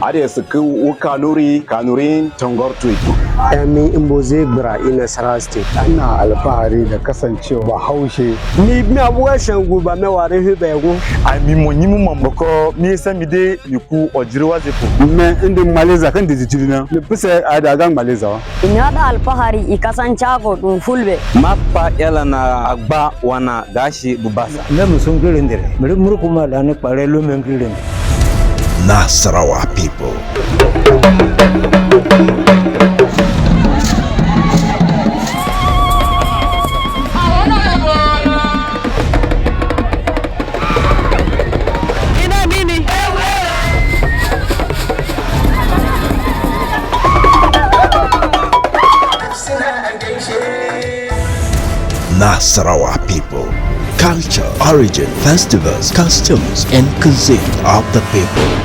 Ade su ku kanurin tangortu. Emi imboze bra ina Sara State. Ina alfahari da kasancewa Haushe. Ni mi abuwa shangu ba me ware hubego. Ai mi monyimu mamboko mi samide yiku ojiriwa zepo. Me indi Malaysia kan dijirina. Ni puse adagan Malaysia. Ina da alfahari ikasanchago dun fulbe. Mappa yala na agba wana gashi bubasa. Ne musun kirindire. Murukuma da ne kware lumen kirindire. Nasarawa people. Nasarawa people. Culture, origin, festivals, customs, and cuisine of the people.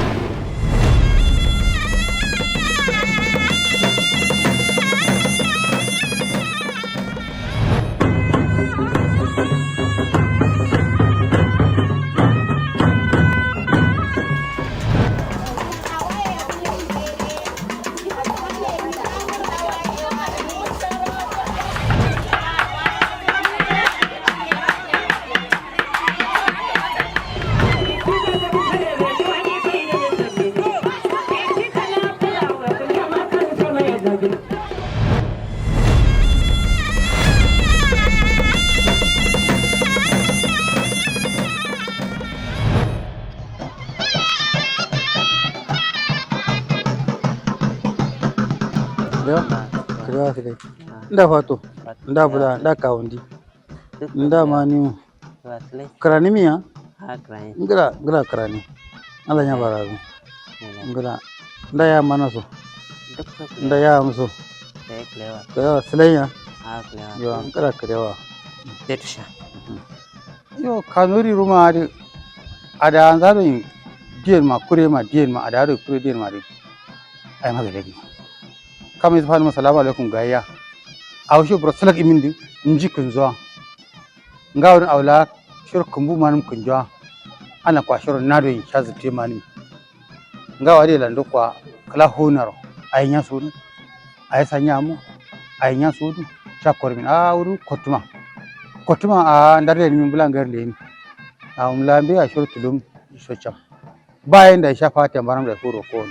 Nda fato, nda buda, nda kaundi, nda mani, kerani mia, ngira kerani, nda nya barazu, nda ya mana so, nda ya amso, kaya selenya, yo ngira kerewa, yo kanuri rumah ada anzaru dian ma kure ma ada kure dian ma di, ayam ada lagi. Kami subhanahu assalamu alaikum gaya awsho brosalak imindi inji kunzwa ngawrin awla shur kumbu manum kunjwa ana kwa shur nado in shazite manim ngawade lando kwa kala honaro aynya sudu ay sanyamu aynya sudu chakor min awru kotuma a ndarle min bulangar leni lambe a shur tulum socham bayan da shafa ta maram da horo ko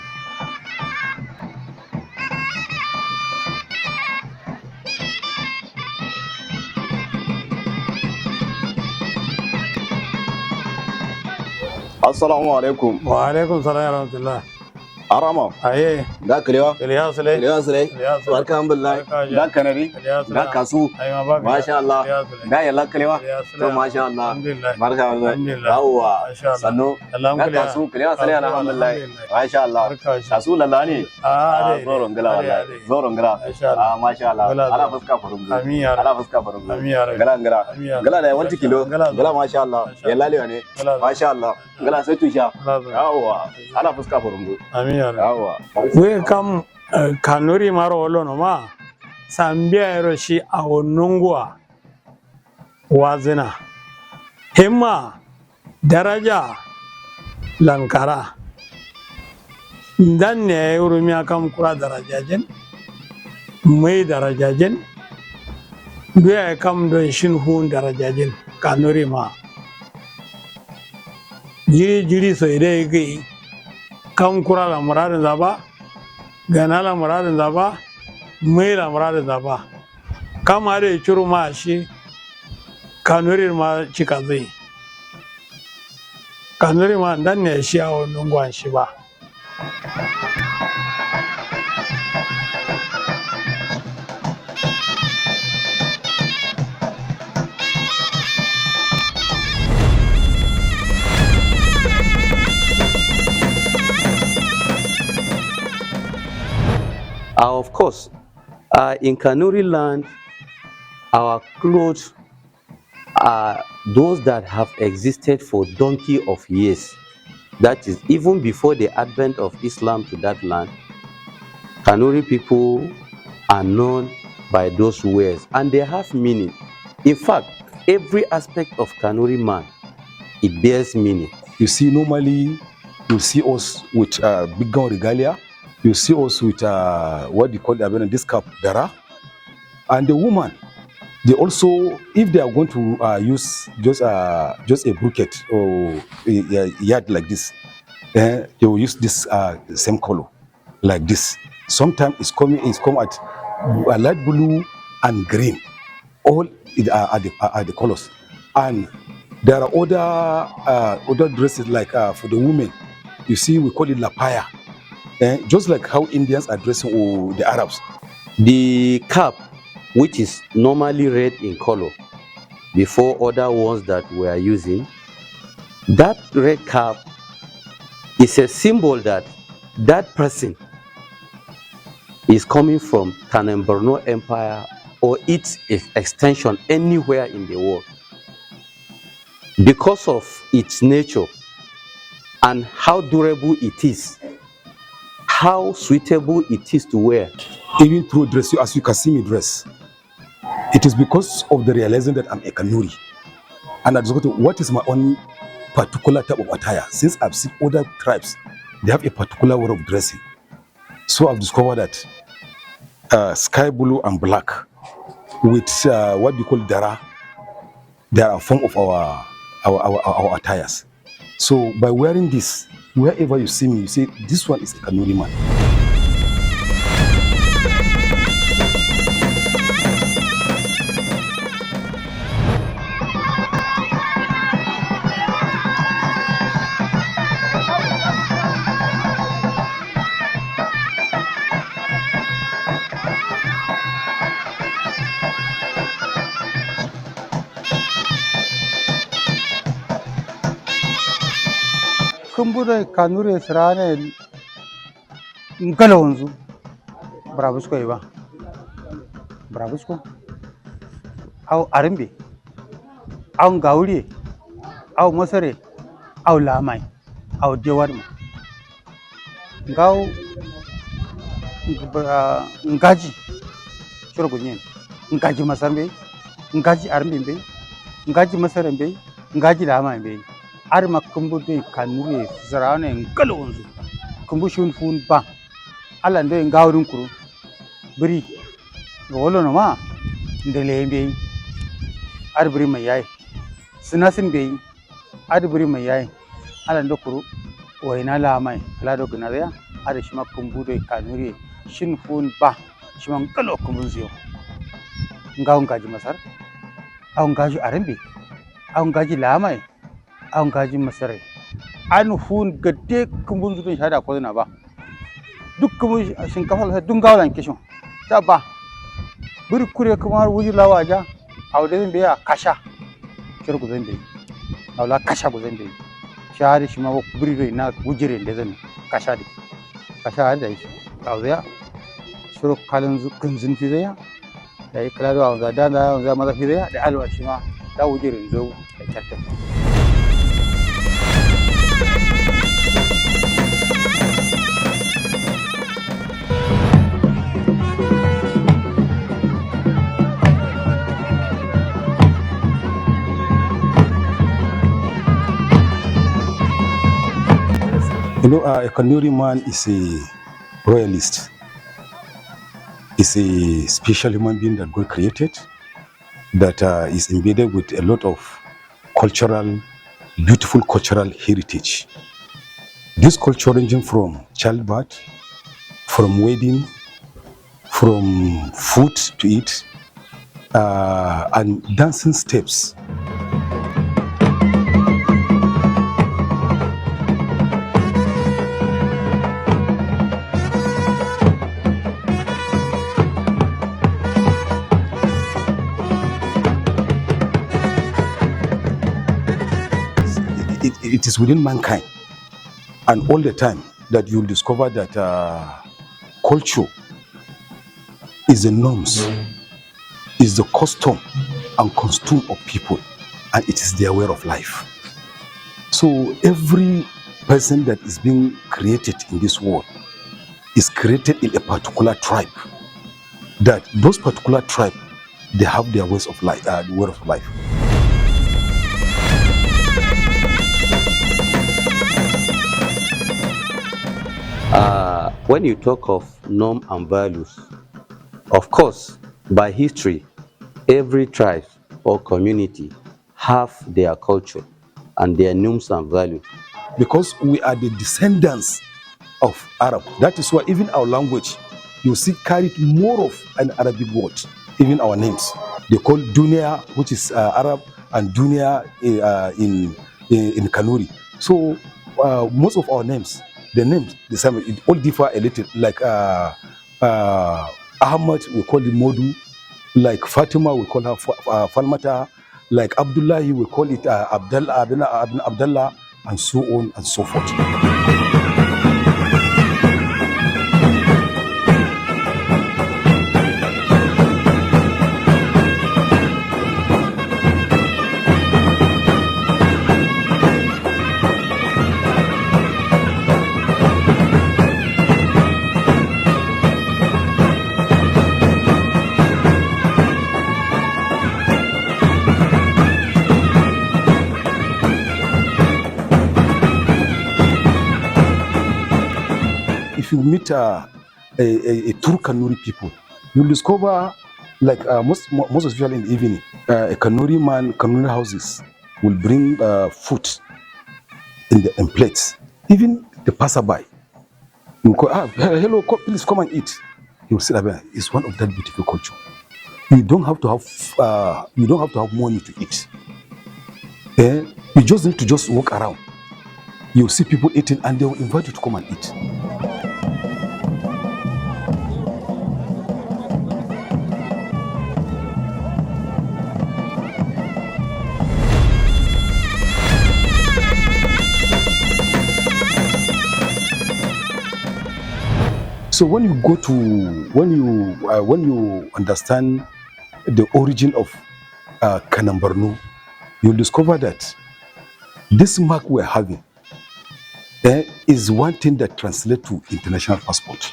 Assalamu alaikum. Wa alaikum salam wa rahmatullah. Arama. Aye. Da kalewa. Kalewa sule. Barka alhamdulillah. Da kanari. Da kasu. Masha Allah. Da yalla kalewa. To masha Allah. Barka alhamdulillah. Yawwa. Sannu. Da kasu kalewa sule alhamdulillah. Masha Allah. Kasu lallani. Zoron gala wallahi. Zoron gala. Masha Allah. Ala fuska farungu. Amin ya. Ala fuska farungu. Amin ya. Gala. Gala da 1 kilo. Gala masha Allah. Yalla lewa ne. Masha Allah. Gala sai tusha. Yawwa. Ala fuska farungu. Amin. We kam kanuri maro olono ma sambia eroshi awonungwa wazina himma daraja lankara dan ne urumi kam kura darajajen mai darajajen duya kam don shin hun darajajen kanuri ma jiri so ide gai kam kura la muradin zaba gana la muradin zaba mai la muradin zaba kam are churu ma shi kanuri ma cika zai kanuri ma dan ne shi a wannan gwan shi ba Of course, in Kanuri land, our clothes are those that have existed for donkey of years. That is, even before the advent of Islam to that land, Kanuri people are known by those words, and they have meaning. In fact, every aspect of Kanuri man, it bears meaning. You see, normally You see us with big gun regalia. You see us with what you call this cap dara. And the woman, they also, if they are going to use just a bucket or a yard like this, they will use this same color like this. Sometimes it's come at light blue and green. All are the colors. And there are other dresses like for the women. You see, we call it lapaya. Just like how Indians are dressing the Arabs. The cap, which is normally red in color, before other ones that we are using, that red cap is a symbol that that person is coming from Kanem Borno Empire or its extension anywhere in the world. Because of its nature and how durable it is, how suitable it is to wear. Even through dress, as you can see me dress, it is because of the realizing that I'm a Kanuri. And I discovered what is my own particular type of attire. Since I've seen other tribes, they have a particular way of dressing. So I've discovered that sky blue and black with what we call dara, they are a form of our attires. So by wearing this, wherever you see me, you say this one is a Kanuri man. Kumbura kanuri sirane ngalonzu brabusko iba brabusko au arimbe au ngauri au mosare au lamai au dewarma ngau ngaji chorogunyen ngaji masambe ngaji arimbe ngaji masarembe ngaji lamai be ar makumbu de kanuri zarane ngalonzu kumbu shun fun ba ala ndo ngawrun kuru bri wolo no ma ndele be ar bri mayai sinasin be ar bri mayai ala ndo kuru waina la mai ala do gna ya ar shima kumbu de kanuri shin fun ba shima ngalo kumbu ziyo ngaw ngaji masar aw ngaji arambe aw ngaji lamai an gaji masarai an hun gade kumbun zutun shada ko na ba duk kumbun shinkafa sai dun gawalan kishin ta ba buri kure kuma wuji lawaja awde be ya kasha kirgu zambe awla kasha go zambe shari shi ma buri do ina wujire da zan kasha da shi awda shuru kalin zukun zin fi da ya kala da awda da maza fi da alwa shi ma da wujire zo da tatta. You know, a Kanuri man is a royalist. Is a special human being that God created, that is embedded with a lot of beautiful cultural heritage. This culture ranging from childbirth, from wedding, from food to eat, and dancing steps. It is within mankind, and all the time that you'll discover that culture is the norms, is the custom and costume of people, and it is their way of life. So every person that is being created in this world is created in a particular tribe. That those particular tribe, they have their ways of life, way of life. when you talk of norm and values, of course, by history, every tribe or community have their culture and their norms and values. Because we are the descendants of Arab. That is why even our language, you see, carried more of an Arabic word. Even our names, they call Dunya, which is Arab, and Dunya in Kanuri. So most of our names, the same, it all differ a little. Like Ahmad, we call it Modu. Like Fatima, we call her Falmata. Like Abdullahi, we call it Abdullah, and so on and so forth. If you meet a true Kanuri people, you'll discover, like most especially in the evening, a Kanuri man, Kanuri houses will bring food in plates. Even the passerby, you call, hello, please come and eat. He will sit there. It's one of that beautiful culture. You don't have to have money to eat. You just need to just walk around. You'll see people eating, and they will invite you to come and eat. So when you understand the origin of Kanambarnu, you'll discover that this mark we're having is one thing that translates to international passport.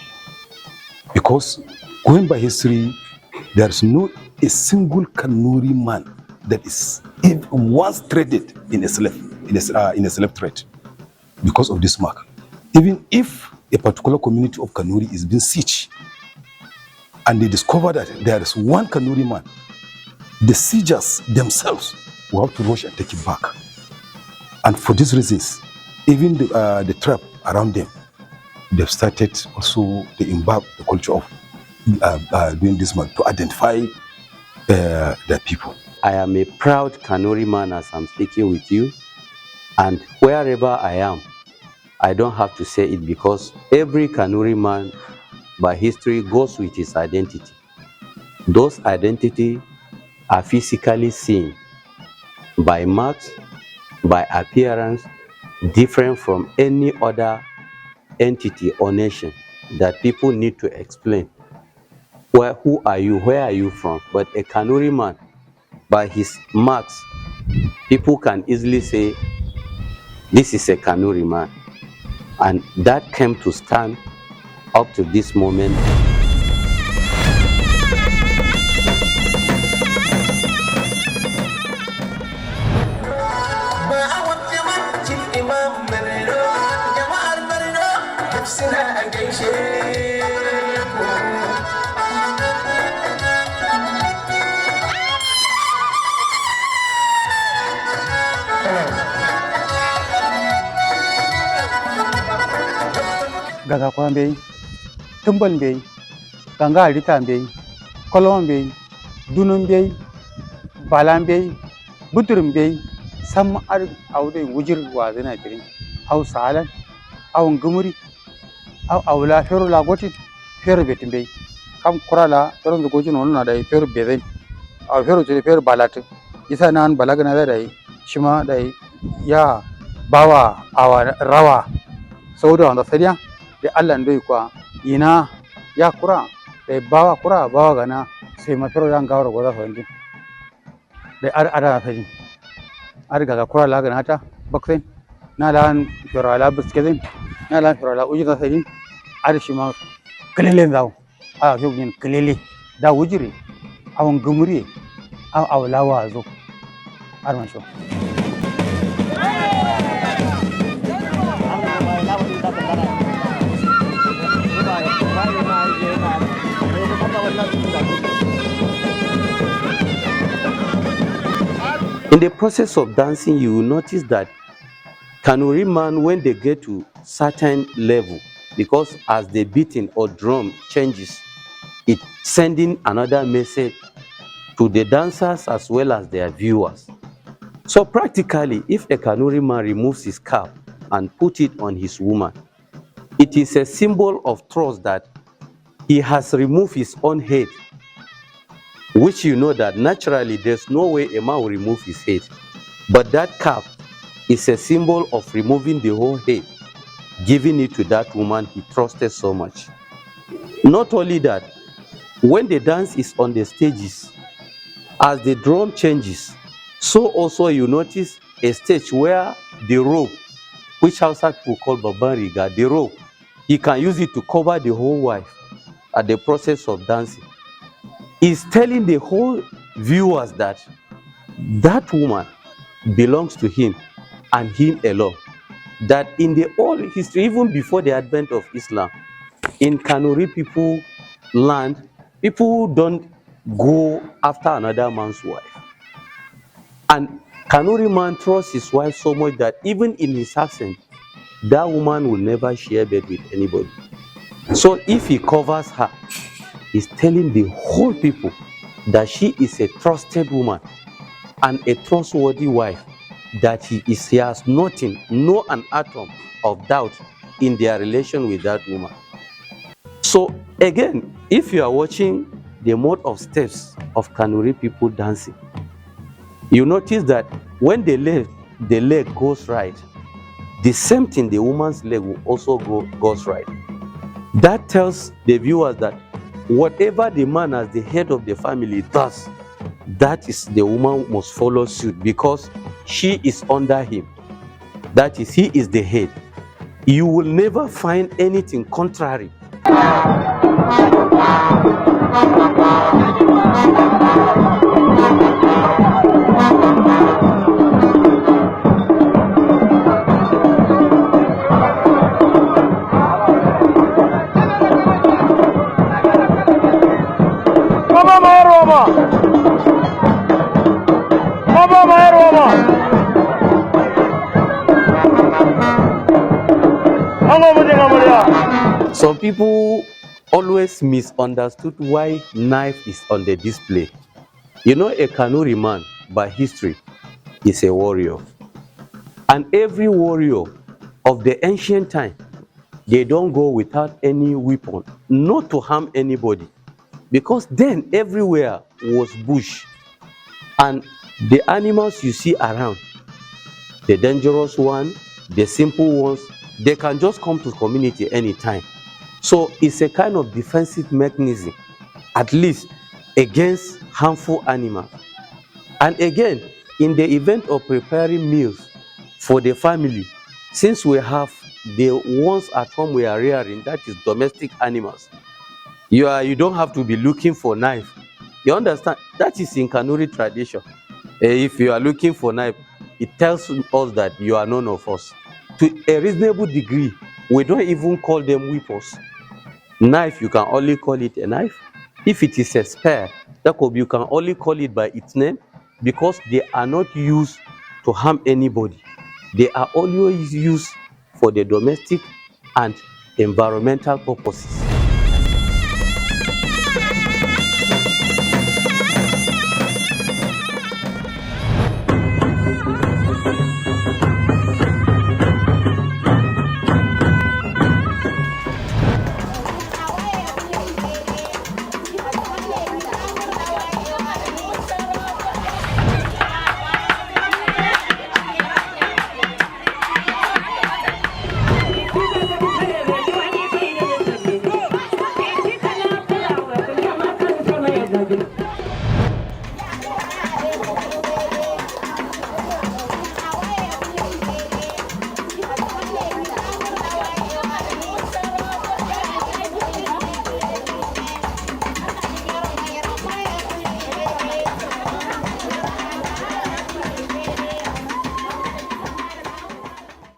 Because going by history, there's no a single Kanuri man that is once traded in a slave trade because of this mark. Even if a particular community of Kanuri is being sieged, and they discover that there is one Kanuri man, the siegers themselves will have to rush and take it back. And for these reasons, even the tribe around them, they've started also to imbibe the culture of doing this mark to identify their people. I am a proud Kanuri man as I'm speaking with you, and wherever I am, I don't have to say it because every Kanuri man by history goes with his identity. Those identities are physically seen by marks, by appearance, different from any other entity or nation that people need to explain. Who are you? Where are you from? But a Kanuri man, by his marks, people can easily say, this is a Kanuri man. And that came to stand up to this moment. Gaga kwan bei, tumbal bei, ganga arita bei, kolon bei, dunun bei, balan bei, buturum bei, sam ar aude wujir wazina tirin, au salan, au ngumuri, au awla fero la goti, fero betin bei, kam kurala fero da gojin wannan da fero bezen, au fero ce fero balat, isa nan balagana da dai, shima dai ya bawa awa rawa, sauda wanda sariya. Da Allah ndoi kwa ina ya kura da bawa gana sai mafiro yan gawar goza fahimci da ada sai ar ga kura la gana ta baksen na lan firo la biskezin na lan firo la uji da sai ar shi ma kalelen zawo a yau yin kalele da wujiri awon gumuri aw lawa zo ar man sho In the process of dancing, you will notice that Kanuri man, when they get to certain level, because as the beating or drum changes, it's sending another message to the dancers as well as their viewers. So practically, if a Kanuri man removes his cap and put it on his woman, it is a symbol of trust that he has removed his own head, which you know that naturally there's no way a man will remove his head. But that cap is a symbol of removing the whole head, giving it to that woman he trusted so much. Not only that, when the dance is on the stages, as the drum changes, so also you notice a stage where the rope, which Hausa people call babariga, the rope, he can use it to cover the whole wife at the process of dancing. He's telling the whole viewers that that woman belongs to him and him alone. That in the whole history, even before the advent of Islam, in Kanuri people land, people don't go after another man's wife. And Kanuri man trusts his wife so much that even in his absence, that woman will never share bed with anybody. So if he covers her, he's telling the whole people that she is a trusted woman and a trustworthy wife, that he has nothing, no an atom of doubt in their relation with that woman. So again, if you are watching the mode of steps of Kanuri people dancing, you notice that when the leg goes right, the same thing, the woman's leg will also goes right. That tells the viewers that whatever the man as the head of the family does, that is the woman must follow suit, because she is under him. That is, he is the head. You will never find anything contrary. Some people always misunderstood why knife is on the display. You know, a Kanuri man by history is a warrior. And every warrior of the ancient time, they don't go without any weapon, not to harm anybody. Because then everywhere was bush. And the animals you see around, the dangerous one, the simple ones, they can just come to the community anytime. So it's a kind of defensive mechanism, at least against harmful animals. And again, in the event of preparing meals for the family, since we have the ones at home we are rearing, that is domestic animals, you don't have to be looking for knife. You understand? That is in Kanuri tradition. If you are looking for knife, it tells us that you are none of us. To a reasonable degree, we don't even call them weapons. Knife, you can only call it a knife. If it is a spear, you can only call it by its name, because they are not used to harm anybody. They are always used for the domestic and environmental purposes.